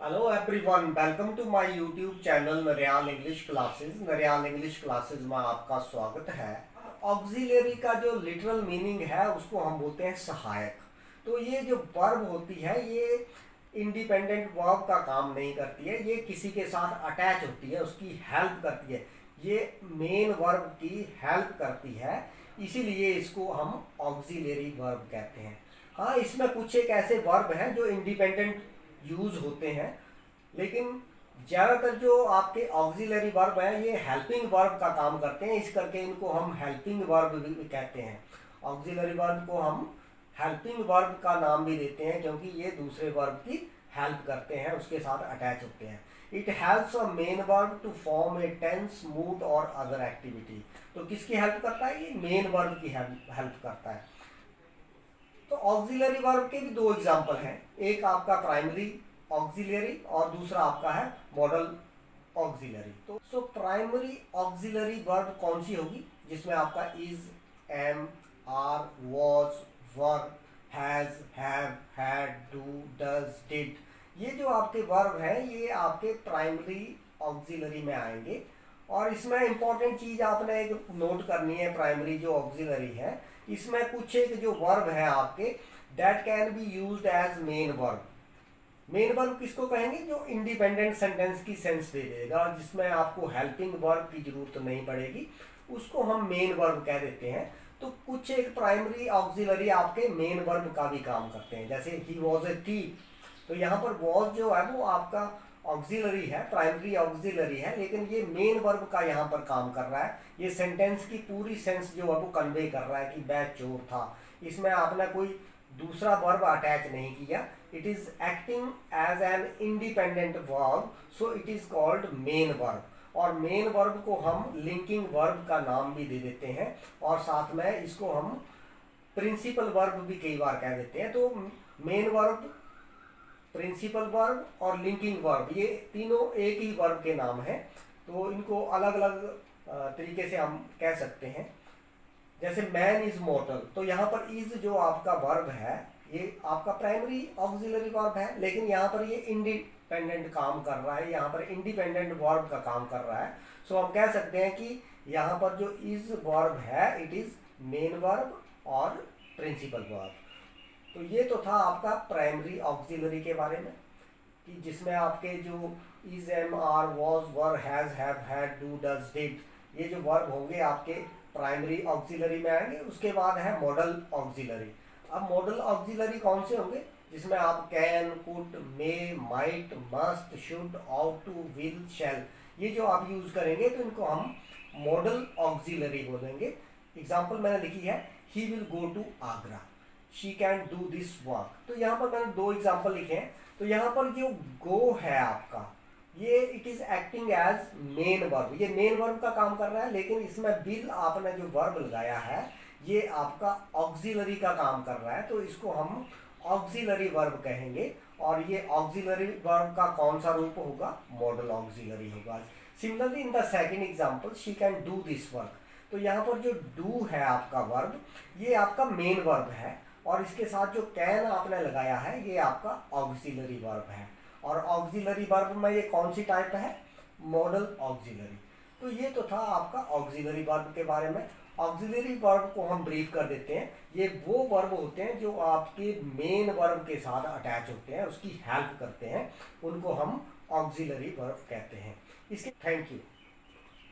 Hello everyone, welcome to my YouTube channel Nariyal English classes. Nariyal English classes में आपका स्वागत है। ऑक्सिलरी का जो लिटरल मीनिंग है उसको हम बोलते हैं सहायक। तो ये जो वर्ब होती है ये इंडिपेंडेंट वर्ब का काम नहीं करती है, ये किसी के साथ अटैच होती है, उसकी हेल्प करती है। ये मेन वर्ब की हेल्प करती है, इसीलिए इसको हम ऑक्सिलरी वर्ब कहते हैं। हाँ, इसमें कुछ एक ऐसे वर्ब हैं जो इंडिपेंडेंट यूज होते हैं, लेकिन ज़्यादातर जो आपके ऑक्सिलरी वर्ब हैं ये हेल्पिंग वर्ब का काम करते हैं, इस करके इनको हम हेल्पिंग वर्ब भी कहते हैं। ऑक्सिलरी वर्ब को हम हेल्पिंग वर्ब का नाम भी देते हैं क्योंकि ये दूसरे वर्ब की हेल्प करते हैं, उसके साथ अटैच होते हैं। It helps a main verb to form a tense, mood और अदर एक्टिविटी। तो किसकी हेल्प करता है? ये मेन वर्ब की हेल्प करता है। तो ऑक्सिलरी वर्ब के भी दो एग्जांपल हैं, एक आपका प्राइमरी ऑक्सिलरी और दूसरा आपका है मॉडल ऑक्सिलरी। तो प्राइमरी ऑक्सिलरी वर्ब कौन सी होगी? जिसमें आपका is, am, are, was, were, has, have, had, do, does, did. ये जो आपके वर्ब हैं ये आपके प्राइमरी ऑक्सिलरी में आएंगे। और इसमें इंपॉर्टेंट चीज आपने एक नोट करनी है, प्राइमरी जो ऑक्सिलरी है इसमें कुछ एक जो वर्ब है आपके that can be used as main verb. Main verb किसको कहेंगे? जो इंडिपेंडेंट सेंटेंस की सेंस दे देगा, जिसमें आपको हेल्पिंग वर्ब की जरूरत नहीं पड़ेगी, उसको हम मेन वर्ब कह देते हैं। तो कुछ एक प्राइमरी ऑक्सिलरी आपके मेन वर्ब का भी काम करते हैं, जैसे ही वॉज ए थीफ। तो यहाँ पर वॉज जो है वो आपका ऑक्सिलरी है, प्राइमरी ऑक्सिलरी है, लेकिन ये मेन वर्ब का यहाँ पर काम कर रहा है। ये सेंटेंस की पूरी सेंस जो है वो कन्वे कर रहा है कि वह चोर था। इसमें आपने कोई दूसरा वर्ब अटैच नहीं किया। It is acting as an independent verb, so it is called main verb. और मेन वर्ब को हम लिंकिंग वर्ब का नाम भी दे देते हैं, और साथ में इसको हम प्रिंसिपल वर्ब भी कई बार कह देते हैं। तो मेन वर्ब, प्रिंसिपल वर्ब और लिंकिंग वर्ब, ये तीनों एक ही वर्ब के नाम हैं। तो इनको अलग अलग तरीके से हम कह सकते हैं। जैसे मैन इज मॉर्टल, तो यहाँ पर इज जो आपका वर्ब है ये आपका प्राइमरी ऑक्सिलरी वर्ब है, लेकिन यहाँ पर ये इंडिपेंडेंट काम कर रहा है, यहाँ पर इंडिपेंडेंट वर्ब का काम कर रहा है। सो हम कह सकते हैं कि यहाँ पर जो इज वर्ब है इट इज मेन वर्ब और प्रिंसिपल वर्ब। तो ये तो था आपका प्राइमरी ऑक्सिलरी के बारे में, कि जिसमें आपके जो is, am, are, was, were, has, have, had, do, does, did, ये जो वर्ब होंगे आपके प्राइमरी ऑक्सिलरी में आएंगे। उसके बाद है मॉडल ऑक्सिलरी। अब मॉडल ऑक्सिलरी कौन से होंगे? जिसमें आप can, could, may, might, must, should, ought to, will, shall, ये जो आप यूज करेंगे तो इनको हम मॉडल ऑक्सिलरी बोलेंगे। एग्जाम्पल मैंने लिखी है, he will go to Agra, she can do this work. तो यहाँ पर मैंने दो एग्जाम्पल लिखे हैं। तो यहाँ पर जो गो है आपका, ये it is acting as main verb, ये मेन वर्ब का काम कर रहा है, लेकिन इसमें विल आपने जो वर्ब लगाया है ये आपका ऑक्सिलरी का काम कर रहा है, तो इसको हम ऑक्सिलरी वर्ब कहेंगे। और ये ऑक्सिलरी वर्ब का कौन सा रूप होगा? मॉडल ऑक्सिलरी होगा। Similarly in the second example, she can do this work, तो यहाँ पर जो डू है आपका वर्ब ये आपका मेन वर्ब है, और इसके साथ जो कैन आपने लगाया है ये आपका ऑक्सिलरी वर्ब है। और ऑक्सिलरी वर्ब में ये कौन सी टाइप है? Modal auxiliary. तो ये तो था आपका ऑक्सिलरी वर्ब के बारे में। ऑक्सिलरी वर्ब को हम ब्रीफ कर देते हैं, ये वो वर्ब होते हैं जो आपके मेन वर्ब के साथ अटैच होते हैं, उसकी हेल्प करते हैं, उनको हम ऑक्सिलरी वर्ब कहते हैं। इसके थैंक यू।